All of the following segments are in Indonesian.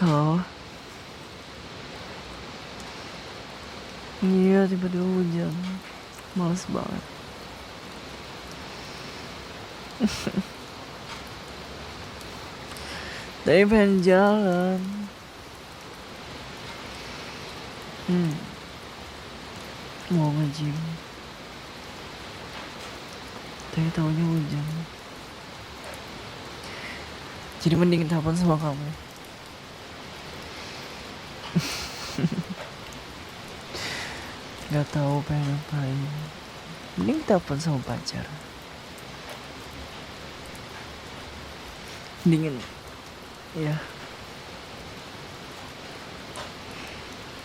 Oh, iya tiba-tiba hujan. Males banget. Tapi pengen jalan. Mau nge-gym. Tapi taunya hujan. Jadi mending telepon sama kamu. Gak tahu pengen ngapain. Mending telepon sama pacar. Dingin. Ya.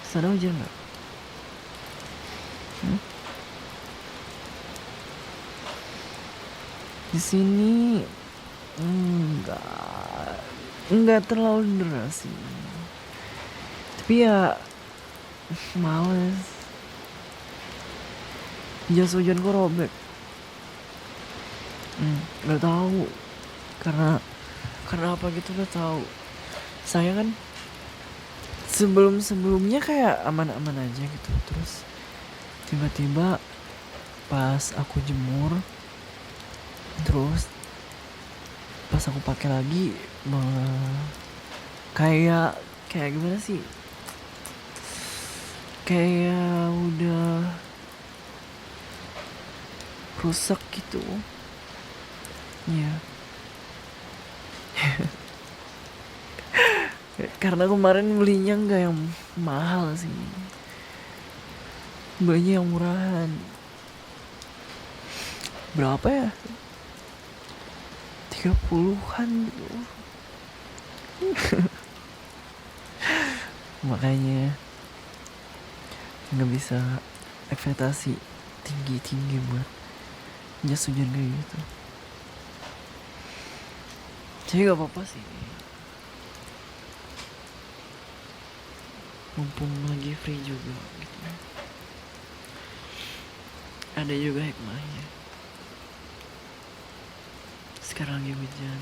Sana hujan gak? Di sini enggak terlalu deras sih. Tapi ya males. Jas hujan kok robek. Nggak tahu karena apa gitu, nggak tahu. Saya kan sebelumnya kayak aman-aman aja gitu, terus tiba-tiba pas aku jemur, terus pas aku pakai lagi kayak gimana sih, kayak udah rusak gitu ya. Karena kemarin belinya nggak yang mahal sih, belinya yang murahan. Berapa ya, 30-an gitu. Makanya nggak bisa ekspektasi tinggi buat jas hujan kayak gitu. Jadi gak apa-apa sih, mumpung lagi free juga gitu. Ada juga hikmahnya. Sekarang lagi hujan,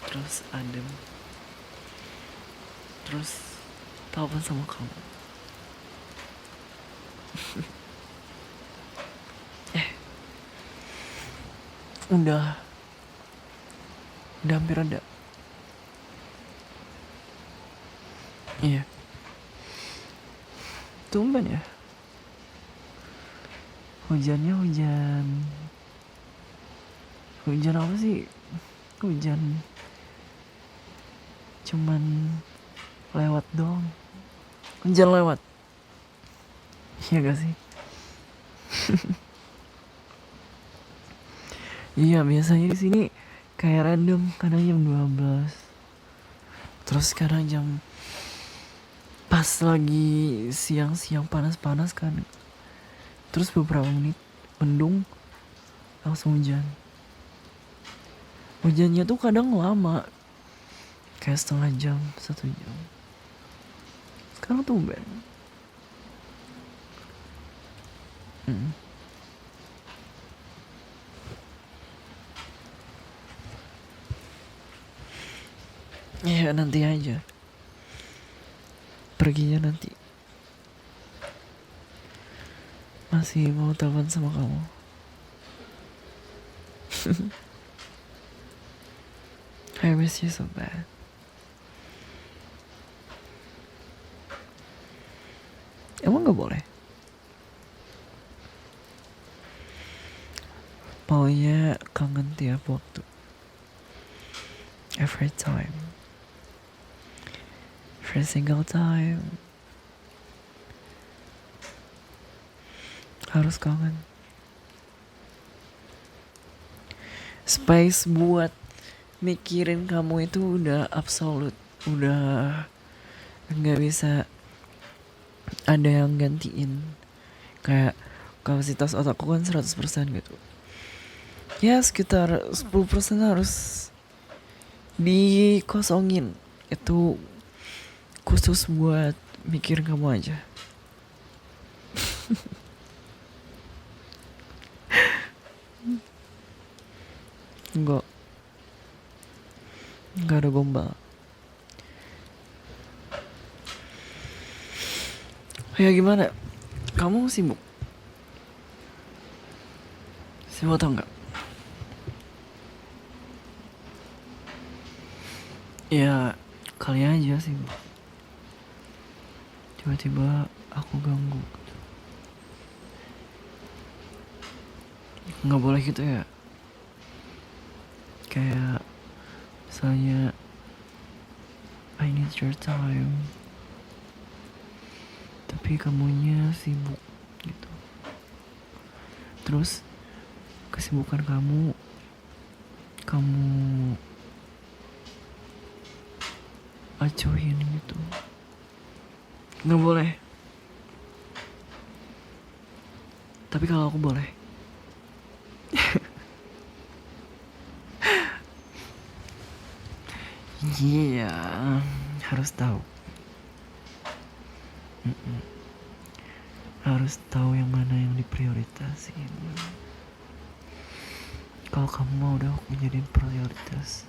terus adem, terus telepon sama kamu. Udah hampir ada. Iya. Tumben ya. Hujannya hujan apa sih? Hujan cuman lewat doang. Hujan lewat. Iya gak sih? Iya, biasanya di sini kayak random, kadang jam 12. Terus sekarang jam pas lagi siang-siang panas-panas kan. Terus beberapa menit mendung, langsung hujan. Hujannya tuh kadang lama, kayak setengah jam, 1 jam. Sekarang tumben. Ya nanti aja, perginya nanti. Masih mau telepon sama kamu. I miss you so bad. Emang gak boleh? Maunya kangen tiap waktu. Every time. Every single time. Harus kangen. Space buat mikirin kamu itu udah absolut. Udah gak bisa ada yang gantiin. Kayak kapasitas otakku kan 100% gitu. Ya sekitar 10% harus dikosongin. Itu khusus buat mikir kamu aja. Enggak ada gombal. Ya gimana? Kamu sibuk? Sibuk atau enggak? Ya kali aja sibuk. Tiba-tiba aku ganggu. Nggak boleh gitu ya. Kayak misalnya I need your time, tapi kamunya sibuk gitu. Terus kesibukan kamu acuhin gitu. Nggak boleh. Tapi kalau aku boleh. Iya, harus tahu. Harus tahu yang mana yang diprioritasin. Kalau kamu mau udah aku jadiin prioritas.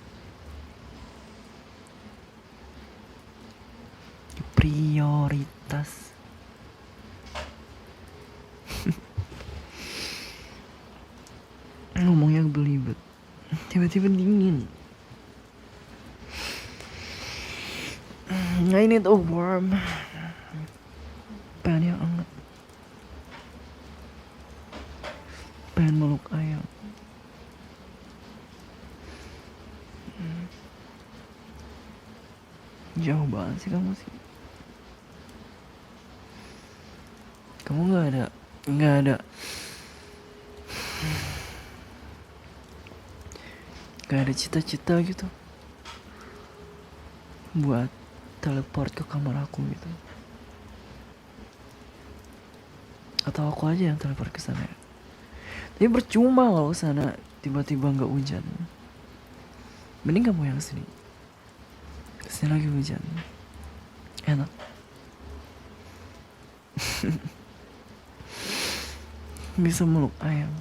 Prioritas. Ngomongnya belibet. Tiba-tiba dingin. I need a warm. Pengen yang hangat. Pengen meluk ayam. Jauh banget sih kamu sih. Kamu nggak ada cita-cita gitu buat teleport ke kamar aku gitu. Atau aku aja yang teleport ke sana. Tapi percuma kalau sana tiba-tiba nggak hujan. Mending kamu yang sini. Sini lagi hujan. Enak. Bisa meluk ayam.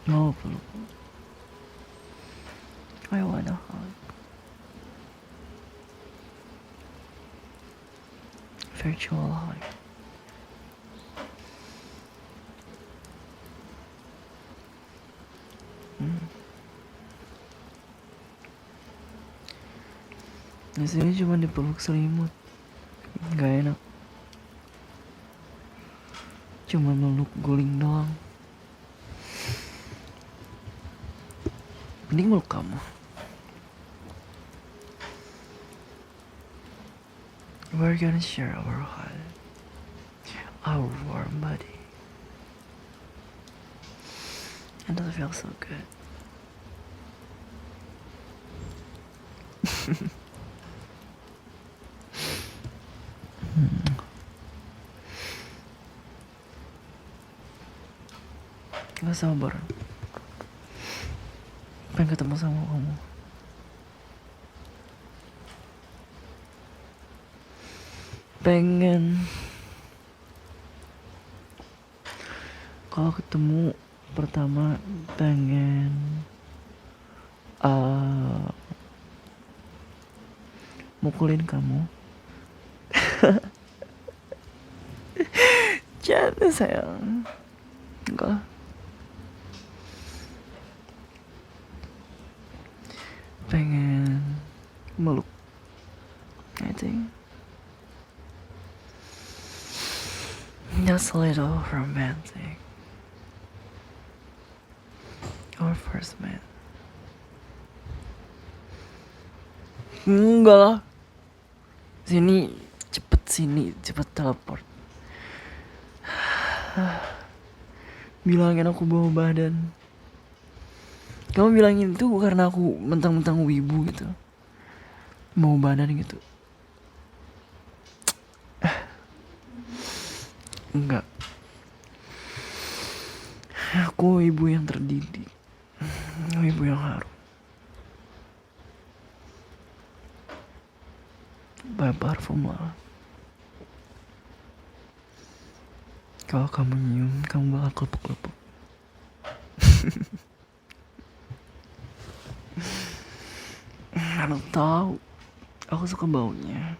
Mau peluk. I wanna hug. Virtual hug. Di sini cuma dipeluk selimut. Gak enak. Cuma meluk guling doang. Mending meluk kamu. We're gonna share our heart, our warm body. And that feels so good. Gak sabar. Pengen ketemu sama kamu. Pengen kalau ketemu pertama pengen mukulin kamu. Jangan sayang. Enggak. Pengen meluk. I think that's a little romantic. Our first man. Enggak lah. Sini, cepet teleport. Bilangin aku bawa badan. Kamu bilangin itu karena aku mentang-mentang wibu gitu. Bawa badan gitu. Enggak. Aku ibu yang terdidik. Ibu yang harum. By parfum lah. Kalau kamu nyium, kamu bakal kelepek-kelepek. Nggak tahu, aku suka baunya.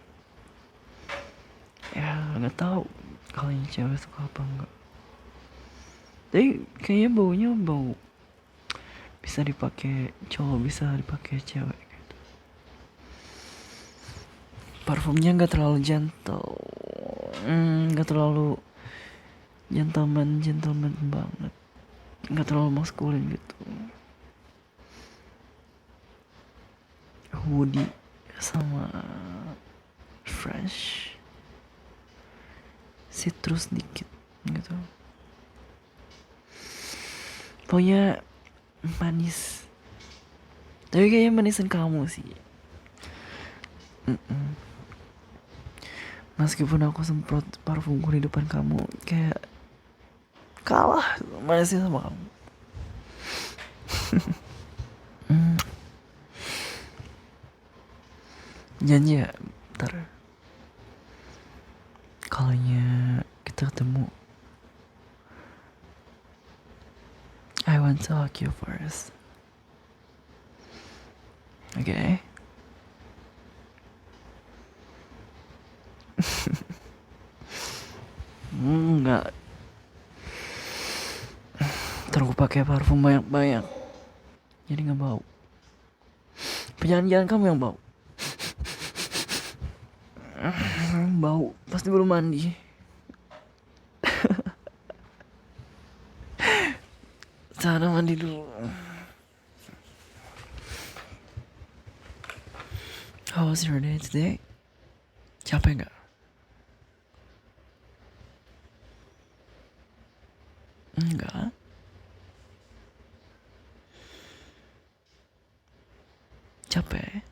Ya nggak tahu kalau yang cewek suka apa enggak. Tapi kayaknya baunya bau bisa dipakai cowok, bisa dipakai cewek gitu. Parfumnya nggak terlalu gentle, nggak terlalu gentleman banget, nggak terlalu maskulin gitu. Woody sama fresh, citrus dikit gitu. Pokoknya manis, tapi kayaknya manisin kamu sih. Meskipun aku semprot parfumku di depan kamu, kayak kalah manisnya sama kamu. Janji ya, ntar kalanya kita ketemu, I want to hug you first. Okay? Enggak. Ntar aku pakai parfum banyak-banyak, jadi nggak bau. Jangan kamu yang bau. Bau pasti belum mandi. Sana mandi dulu. How was your day today? Capek nggak? Enggak. Capek.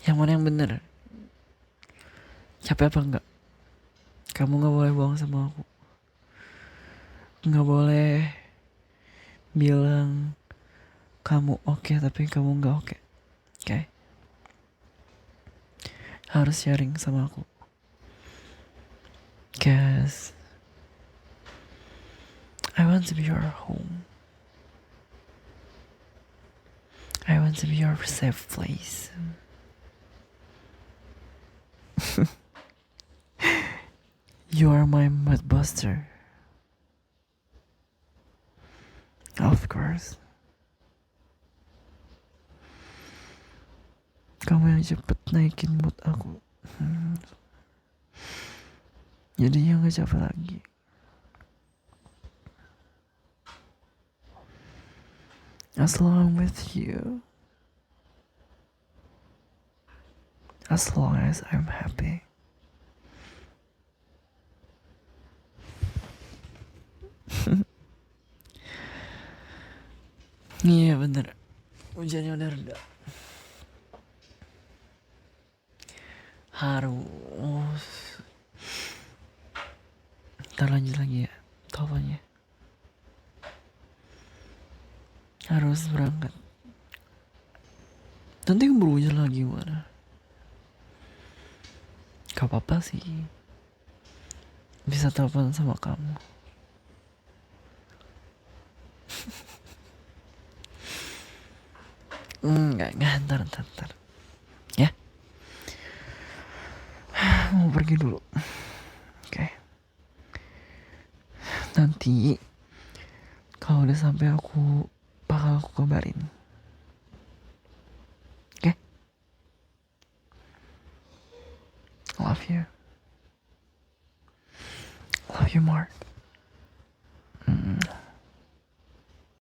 Yang mana yang bener? Capek apa enggak? Kamu nggak boleh bohong sama aku. Nggak boleh bilang kamu oke tapi kamu nggak oke. Oke? Harus sharing sama aku. Cause I want to be your home. I want to be your safe place. You are my mud buster. Of course. Kamu yang cepet naikin mood aku. Jadinya gak capek lagi. As long with you, as long as I'm happy. Iya bener, hujannya udah reda. Harus. Ntar lanjut lagi ya teleponnya. Harus berangkat. Nanti keburu hujan lagi gimana? Gak apa-apa sih, bisa telepon sama kamu. Enggak, ntar. Ya, mau pergi dulu. Oke. Nanti kalau udah sampai aku bakal aku kabarin. Oke? Love you. Love you more.